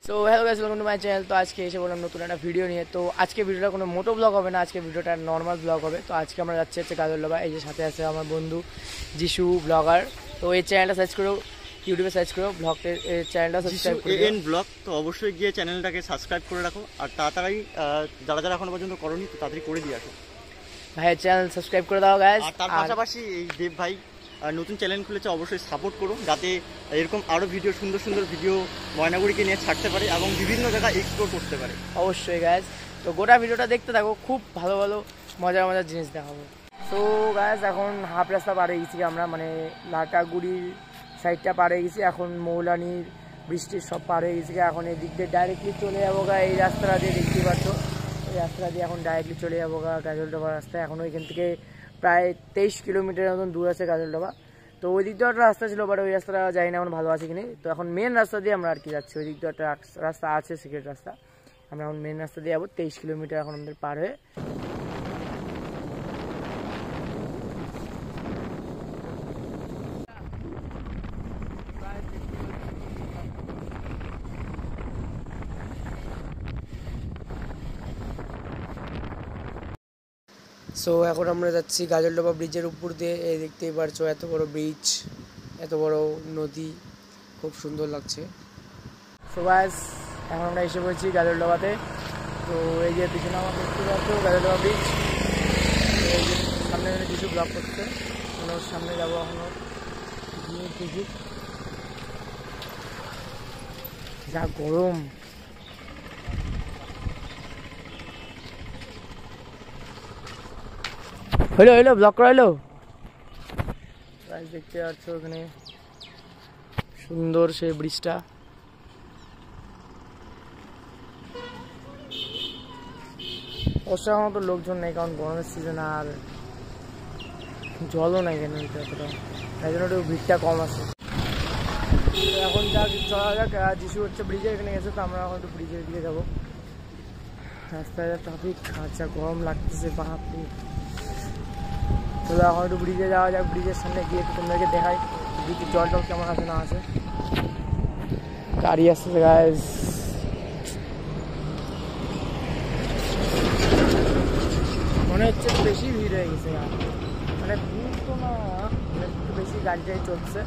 তো hello guys, welcome to my channel. তো আজকে এসে বললাম নতুন একটা ভিডিও নিয়ে। তো আজকে ভিডিওটা কোনো মোটো ব্লগ হবে না, আজকে ভিডিওটা নর্মাল ব্লগ হবে। তো আজকে আমরা যাচ্ছি হচ্ছে গাজলডোবা। এই যে সাথে আছে আমার বন্ধু যিশু ব্লগার। তো এই চ্যানেলটা সার্চ করো, ইউটিউবে সার্চ করো, ব্লগের চ্যানেলটা সাবস্ক্রাইব করো, এন ব্লগ। তো অবশ্যই গিয়ে চ্যানেলটাকে সাবস্ক্রাইব করে রাখো, আর তাড়াতাড়ি যারা যারা এখনো পর্যন্ত করোনি তো তাড়াতাড়ি করে দিয়ে আসো। ভাইয়ের চ্যানেল সাবস্ক্রাইব করে দাও গাইস। আর তার পাশাপাশি এই দেব ভাই নতুন চ্যানেল খুলেছে, অবশ্যই সাপোর্ট করো যাতে এরকম আরও ভিডিও, সুন্দর সুন্দর ভিডিও ময়নাগুড়িকে নিয়ে ছাড়তে পারে এবং বিভিন্ন জায়গা এক্সপ্লোর করতে পারে। অবশ্যই গাইস, তো গোটা ভিডিওটা দেখতে থাকো, খুব ভালো ভালো মজার মজার জিনিস দেখাবো। তো গাইস এখন হাফ রাস্তা পার হয়ে গেছি আমরা, মানে লাটাগুড়ির সাইডটা পার হয়ে গেছি, এখন মৌলানির বৃষ্টির সব পার হয়ে গেছি। এখন এই দিক দিয়ে ডাইরেক্টলি চলে যাবো গা, এই রাস্তাটা দিয়ে দেখতেই পাচ্ছ, এই রাস্তাটা দিয়ে এখন ডাইরেক্টলি চলে যাবো গা গাজলডোবা রাস্তায়। এখন ওইখান থেকে প্রায় 23 কিলোমিটারের মতন দূর আছে গাজলডোবা। তো ওই দিক দিয়ে একটা রাস্তা ছিল, বাট ওই রাস্তাটা জানি না এখন ভালো আছে কিনা। তো এখন মেন রাস্তা দিয়ে আমরা আর কি যাচ্ছি, ওই দিক দিয়ে একটা রাস্তা আছে, সিক্রেট রাস্তা। আমরা এখন মেন রাস্তা দিয়ে যাবো, 23 কিলোমিটার এখন আমাদের পার হয়ে। সো এখন আমরা যাচ্ছি গাজলডোবা ব্রিজের উপর দিয়ে। এই দেখতেই পারছো এত বড় ব্রিজ, এত বড় নদী, খুব সুন্দর লাগছে। সো গাইস এখন আমরা এসে পড়েছি গাজলডোবাতে। তো এই যে পিছনে আমার দেখতে পাচ্ছ গাজলডোবা ব্রিজ, এই যে সামনে কিছু ব্লক করছে, ওর সামনে যাবো এখনো গিয়ে। যা গরম, হইলো ব্লক করা হইলো। দেখতে পাচ্ছ ওখানে সুন্দর সেই ব্রিজটা। অবশ্যই মতো লোকজন নেই, কারণ গরমের সিজন আর জলও নাই কেন এতটা, তাই জন্য একটু ভিড়টা কম আছে। এখন যা চলা যাক, যিশু হচ্ছে ব্রিজের এখানে গেছে, তো আমরা এখন একটু ব্রিজের দিকে যাবো। রাস্তায় ট্রাফিক, যা গরম লাগতেছে বাপরে। তো এখন একটু ব্রিজে যাওয়া যাক, ব্রিজের সামনে গিয়ে একটু তোমাদেরকে দেখাই ব্রিজের জল টল কেমন আছে না আছে। গাড়ি আসছে গাইস, মনে হচ্ছে বেশি ভিড় হয়ে গেছে, মানে ভিড় তো না, একটু বেশি গাড়িটাই চলছে।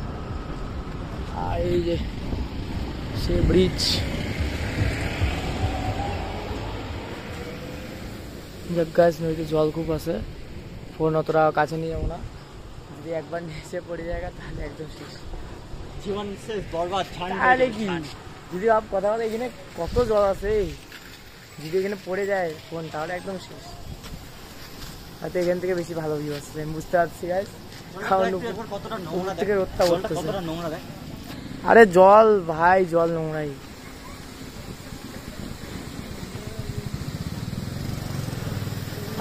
আর এই যে সে ব্রিজ, গাইস নদীতে জল খুব আছে, ফোন অতটা কাছে নিয়ে যাবো না, যদি একবার নিচে পড়ে যায় তাহলে একদম শেষ, জীবন শেষ, বরবাদ। আরে কি যদি কথা বলে, এখানে কত জল আছে, যদি এখানে পড়ে যায় ফোন তাহলে একদম শেষ। হয়তো এখান থেকে বেশি ভালো ভিউ আসছে, আমি বুঝতে পারছি গাইস, কারণ উপর থেকে রোদটা উঠতেছে। আরে জল ভাই, জল নোংরাই।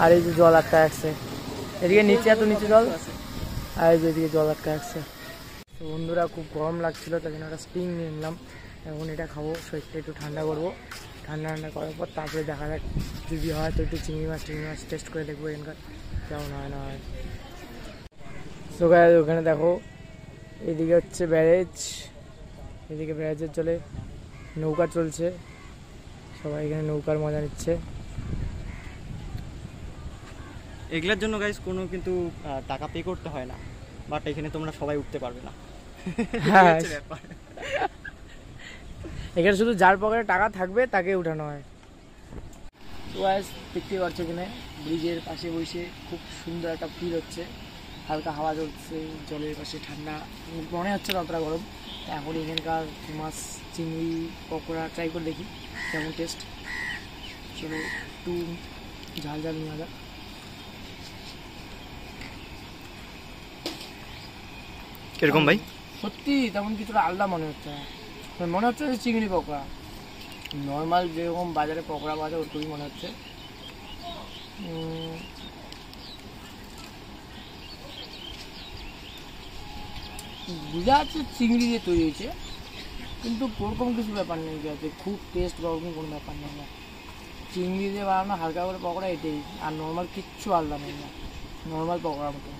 আর এই যে জল আটকা আসছে এদিকে, নিচে এত নিচে জল, আর এই যে এদিকে জল আটকা আসছে। তো বন্ধুরা খুব গরম লাগছিল, তাই জন্য একটা স্প্রিং নিয়ে নিলাম। এখন এটা খাবো, শরীরটা একটু ঠান্ডা করবো, ঠান্ডা করার পর তারপরে দেখা যাক, যদি হয় তো একটু চিংড়ি মাছ টেস্ট করে দেখবো এখানকার কেমন হয় না হয়। তো গাইস ওখানে দেখো, এদিকে হচ্ছে ব্যারেজ, এদিকে ব্যারেজের জলে নৌকা চলছে, সবাই এখানে নৌকার মজা নিচ্ছে। এগুলোর জন্য গাইস কোনো কিন্তু টাকা পে করতে হয় না, বাট এখানে তোমরা সবাই উঠতে পারবে না। হ্যাঁ, এখানে শুধু যার পকেটে টাকা থাকবে তাকে উঠানো হয়। তো গাইস দেখতে পাচ্ছ এখানে ব্রিজের পাশে বসে খুব সুন্দর একটা ফিল হচ্ছে, হালকা হাওয়া চলছে, জলের পাশে ঠান্ডা, মনে হচ্ছে না অতটা গরম। এখন এখানকার মাছ চিংড়ি পকোড়া ট্রাই করে দেখি কেমন টেস্ট। চলো একটু ঝাল ঝাল নিয়ে যাক। কিরকম ভাই? সত্যি তেমন কিছুটা আলাদা মনে হচ্ছে, মনে হচ্ছে যে চিংড়ি পকোড়া, নর্মাল যেরকম বাজারে পকোড়া পাওয়া যায় ওরকমই মনে হচ্ছে। বুঝা যাচ্ছে চিংড়ি দিয়ে তৈরি হয়েছে, কিন্তু ওরকম কিছু ব্যাপার নেই, যাতে খুব টেস্ট বা ওরকম কোনো ব্যাপার নেই না। চিংড়ি দিয়ে বানানো হালকা করে পকোড়া এটাই, আর নর্মাল কিচ্ছু আলাদা নেই না, নর্মাল পকোড়ার মতো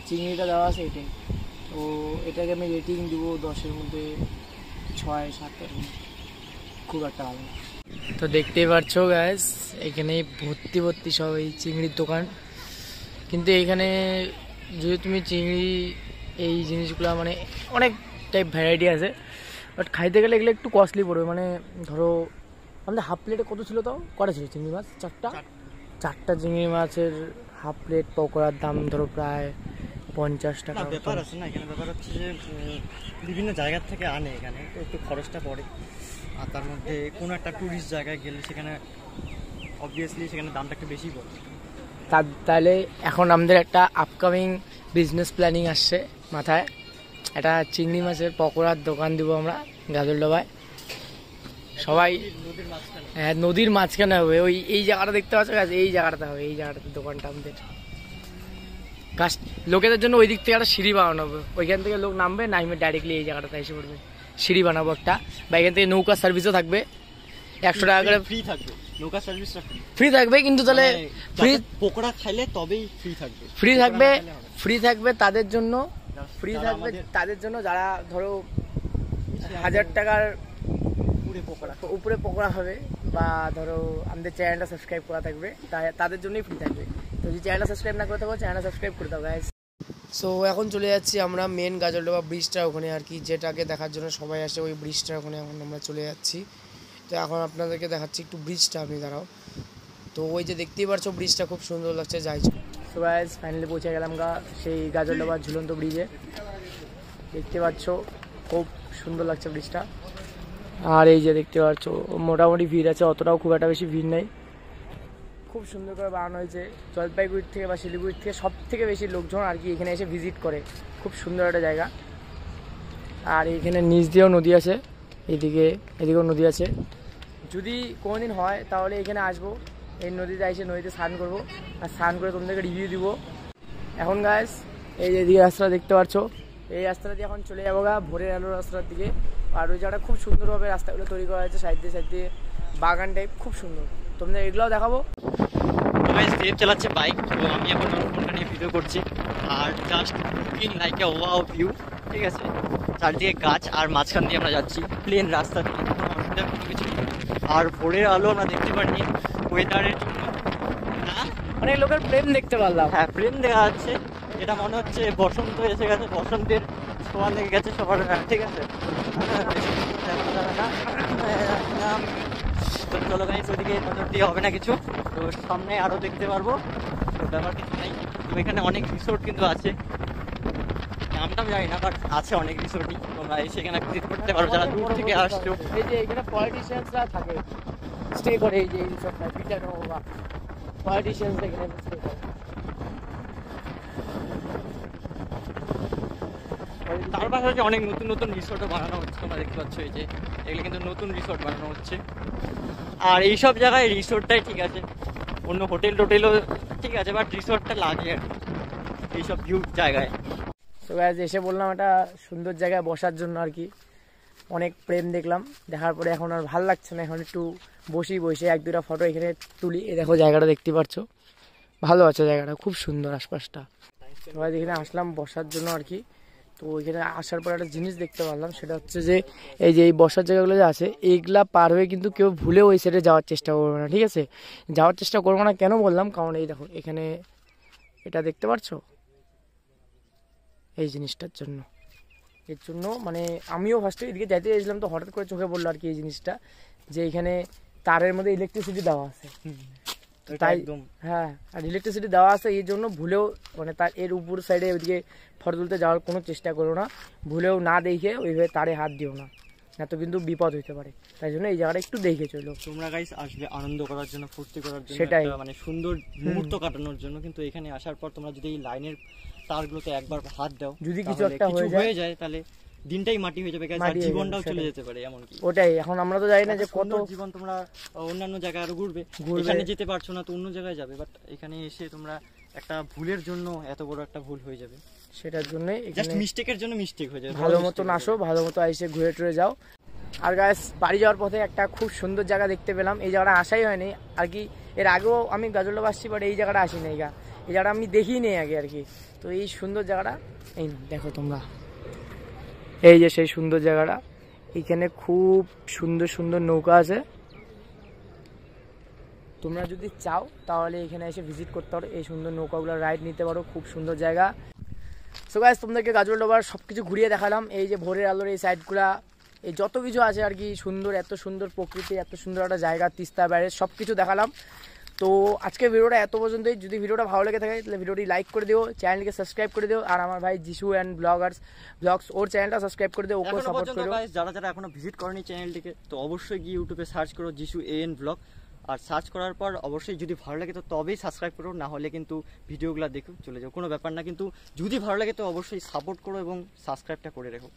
চিংড়িটা দেওয়া আছে এটাই। তো এটাকে আমি রেটিং দিব 10-এর মধ্যে 6-7 এরকম। খুব একটা ভালো না। তো দেখতেই পাচ্ছো গাইস, এখানে ভর্তি ভর্তি সব এই চিংড়ির দোকান। কিন্তু এখানে যদি তুমি চিংড়ি এই জিনিসগুলো মানে অনেক টাইপ ভ্যারাইটি আছে, বাট খাইতে গেলে এগুলো একটু কস্টলি পড়বে। মানে ধরো আমাদের হাফ প্লেটে কত ছিল, তাও কটা ছিল চিংড়ি মাছ? চারটা চিংড়ি মাছের হাফ প্লেট পকোড়ার দাম ধরো প্রায় 50 টাকা। ব্যাপার আছে না এখানে, ব্যাপার হচ্ছে যে বিভিন্ন জায়গার থেকে আনে, এখানে তো একটু খরচটা পড়ে। আর তার মধ্যে কোনো একটা ট্যুরিস্ট জায়গায় গেলে সেখানে অবভিয়াসলি সেখানে দামটা একটু বেশি পড়ে। তাহলে এখন আমাদের একটা আপকামিং বিজনেস প্ল্যানিং আসছে মাথায়, একটা চিংড়ি মাছের পকোড়ার দোকান দিব আমরা গাজলডোবায়। সবাই হ্যাঁ, নদীর মাঝখানে হবে। ওই এই জায়গাটা দেখতে পাচ্ছ, এই জায়গাটাতে হবে, এই জায়গাটাতে দোকানটা আমাদের। লোকেদের জন্য ওই দিক থেকে একটা সিঁড়ি বানানো হবে, ওইখান থেকে লোক নামবে, নামবে ডাইরেক্টলি এই জায়গাটাতে এসে পড়বে। সিঁড়ি বানাবো একটা, বা এখান থেকে নৌকা সার্ভিসও থাকবে, 100 টাকা করে ফ্রি থাকবে। নৌকা সার্ভিসটা ফ্রি থাকবে, কিন্তু তাহলে ফ্রি পকোড়া খাইলে তবেই ফ্রি থাকবে। ফ্রি থাকবে তাদের জন্য, তাদের জন্য যারা ধরো 1000 টাকার উপরে পকোড়া হবে, বা ধরো আমাদের চ্যানেলটা সাবস্ক্রাইব করা থাকবে, তাদের জন্যই ফ্রি থাকবে। তো যদি চ্যানেলটা সাবস্ক্রাইব না করতে পারো, চ্যানেলটা সাবস্ক্রাইব করে দাও গাইস। সো এখন চলে যাচ্ছি আমরা মেন গাজলডোবা ব্রিজটা ওখানে আর কি, যেটাকে দেখার জন্য সবাই আসে, ওই ব্রিজটা ওখানে এখন আমরা চলে যাচ্ছি। তো এখন আপনাদেরকে দেখাচ্ছি একটু ব্রিজটা, আপনি দাঁড়াও। তো ওই যে দেখতেই পাচ্ছ ব্রিজটা খুব সুন্দর লাগছে, যাই। সো গাইস ফাইনালি পৌঁছে গেলাম সেই গাজলডোবার ঝুলন্ত ব্রিজে। দেখতে পাচ্ছ খুব সুন্দর লাগছে ব্রিজটা। আর এই যে দেখতে পাচ্ছ মোটামুটি ভিড় আছে, অতটাও খুব একটা বেশি ভিড় নেই। খুব সুন্দর করে বানানো হয়েছে। জলপাইগুড়ির থেকে বা শিলিগুড়ির থেকে সব থেকে বেশি লোকজন আর কি এখানে এসে ভিজিট করে। খুব সুন্দর একটা জায়গা। আর এখানে নিচ দিয়েও নদী আছে, এদিকেও নদী আছে। যদি কোনোদিন হয় তাহলে এখানে আসবো, এই নদীতে এসে নদীতে স্নান করবো, আর স্নান করে তোমাদেরকে রিভিউ দিব। এখন গাইস এই যে এদিকে রাস্তাটা দেখতে পাচ্ছ, এই রাস্তাটা দিয়ে এখন চলে যাবো ভোরের আলোর রাস্তার দিকে। আর ওই জায়গাটা খুব সুন্দরভাবে রাস্তাগুলো তৈরি করা হয়েছে, সাইড দিয়ে বাগান টাইপ, খুব সুন্দর। তোমাদের এগুলোও দেখাবো। দেব চালাচ্ছে বাইক, তো আমি এখন ফোনটা নিয়ে ভিডিও করছি। আর just looking like a wow view, ঠিক আছে। চারদিকে গাছ, আর মাঝখান দিয়ে আমরা যাচ্ছি প্লেন রাস্তা দিয়ে, কোনো অসুবিধা কোনো কিছু নেই। আর ভোরের আলো আমরা দেখতে পারিনি ওয়েদারের জন্য, অনেক লোকের প্রেম দেখতে পারলাম। হ্যাঁ, প্লেন দেখা যাচ্ছে। এটা মনে হচ্ছে বসন্ত এসে গেছে, বসন্তের ছোঁয়া লেগে গেছে সবার, ঠিক আছে। তো চলো গাইস, ওইদিকে নজর দিয়ে হবে না কিছু, তো সামনে আরো দেখতে পারবো, তো ব্যাপার কিছু নেই। তো এখানে অনেক রিসোর্ট কিন্তু আছে, নামটা আমি জানি না, বাট আছে অনেক রিসোর্টই, তোমরা এসে এখানে ভিজিট করতে পারো যারা দূর থেকে আসছো। এই যে এখানে পলিটিশিয়ানসরা থাকে, স্টে করে, এই যে এই রিসোর্টটা পিটানো বা পলিটিশিয়ানস এখানে স্টে করে। তার পাশাপাশি অনেক নতুন নতুন রিসোর্টও বানানো হচ্ছে, তোমরা দেখতে পাচ্ছ। এই যে এগুলো কিন্তু নতুন রিসোর্ট বানানো হচ্ছে। আর এইসব জায়গায় রিসোর্টটাই ঠিক আছে, অন্য হোটেল টোটেলও ঠিক আছে, বাট রিসোর্টটা লাগে আর এইসব ভিউ জায়গায়। তো গাইস এসে বললাম একটা সুন্দর জায়গায় বসার জন্য আর কি। অনেক প্রেম দেখলাম, দেখার পরে এখন আর ভালো লাগছে না, এখন একটু বসে 1-2টা ফটো এখানে তুলি। এই দেখো জায়গাটা দেখতে পাচ্ছ, ভালো আছে জায়গাটা, খুব সুন্দর আশপাশটা। সবাই এখানে আসলাম বসার জন্য আর কি। তো এখানে আসার পর একটা জিনিস দেখতে পারলাম, সেটা হচ্ছে যে এই যে এই বসার জায়গাগুলো যে আছে, এইগুলা পার হয়ে কিন্তু কেউ ভুলেও ওই সাইডে যাওয়ার চেষ্টা করবে না, ঠিক আছে। যাওয়ার চেষ্টা করবো না কেন বললাম, কারণ এই দেখো এখানে এটা দেখতে পাচ্ছ, এই জিনিসটার জন্য, এর জন্য মানে আমিও ফার্স্টে এদিকে যাইতে চাইছিলাম, তো হঠাৎ করে চোখে পড়লো আর কি এই জিনিসটা, যে এখানে তারের মধ্যে ইলেকট্রিসিটি দেওয়া আছে। তাই হ্যাঁ, আর ইলেকট্রিসিটি দেওয়া আছে, এই জন্য ভুলেও মানে তার এর উপর সাইডে ওইদিকে ফটো তুলতে যাওয়ার কোনো চেষ্টা করো না, ভুলেও না দেখে ওইভাবে তারে হাত দিও না, না তো কিন্তু বিপদ হইতে পারে। তাই জন্য এই জায়গাটা একটু দেখে চলো। তোমরা গাইস আসবে আনন্দ করার জন্য, ফুর্তি করার জন্য, সেটাই মানে সুন্দর মুহূর্ত কাটানোর জন্য, কিন্তু এখানে আসার পর তোমরা যদি এই লাইনের তারগুলোতে একবার হাত দাও, যদি কিছু একটা হয়ে যায় তাহলে দিনটাই মাটি হয়ে যাবে, আর জীবনটাও চলে যেতে পারে। এমন কি ওটাই, এখন আমরা তো জানি না যে কত জীবন, তোমরা অন্যান্য জায়গায় আরো ঘুরবে, এখানে যেতে পারছো না তো অন্য জায়গায় যাবে, বাট এখানে এসে তোমরা একটা ভুলের জন্য এত বড় একটা ভুল হয়ে যাবে, সেটার জন্য জাস্ট মিস্টেকের জন্য মিস্টেক হয়ে যাবে। ভালো মতন আসো, ভালো মতো এসে ঘুরে টুরে যাও। আর গাইস বাড়ি যাওয়ার পথে একটা খুব সুন্দর জায়গা দেখতে পেলাম, এই জায়গাটা আসাই হয়নি আর কি। এর আগেও আমি গাজলডোবা আসছি, বাট এই জায়গাটা আসি না, এই জায়গাটা আমি দেখিনি আগে আর কি। তো এই সুন্দর জায়গাটা এই দেখো তোমরা, এই যে সেই সুন্দর জায়গাটা, এখানে খুব সুন্দর সুন্দর নৌকা আছে, তোমরা যদি চাও তাহলে এখানে এসে ভিজিট করতে পারো, এই সুন্দর নৌকাগুলো রাইড নিতে পারো, খুব সুন্দর জায়গা। সো গাইস তোমাদেরকে গাজল ডোবার সব কিছু ঘুরিয়ে দেখালাম, এই যে ভোরের আলোর এই সাইডগুলা, এই যত কিছু আছে আর কি সুন্দর, এত সুন্দর প্রকৃতি, এত সুন্দর একটা জায়গা, তিস্তা ব্যারেজ সব কিছু দেখালাম। তো আজকে ভিডিওটা এত পর্যন্তই। যদি ভিডিওটা ভালো লেগে থাকে তাহলে ভিডিওটি লাইক করে দিও, চ্যানেলকে সাবস্ক্রাইব করে দিও, আর আমার ভাই যিশু অ্যান্ড ব্লগস ওর চ্যানেলটা সাবস্ক্রাইব করে দিও, ওকে সাপোর্ট করো। যারা যারা এখনো ভিজিট করেনি চ্যানেলটিকে তো অবশ্যই গিয়ে ইউটিউবে সার্চ করো যিশু এন ব্লগ, আর সার্চ করার পর অবশ্যই যদি ভালো লাগে তো তবেই সাবস্ক্রাইব করো, না হলে কিন্তু ভিডিওগুলো দেখো চলে যাও, কোনো ব্যাপার না, কিন্তু যদি ভালো লাগে তো অবশ্যই সাপোর্ট করো এবং সাবস্ক্রাইবটা করে রেখো।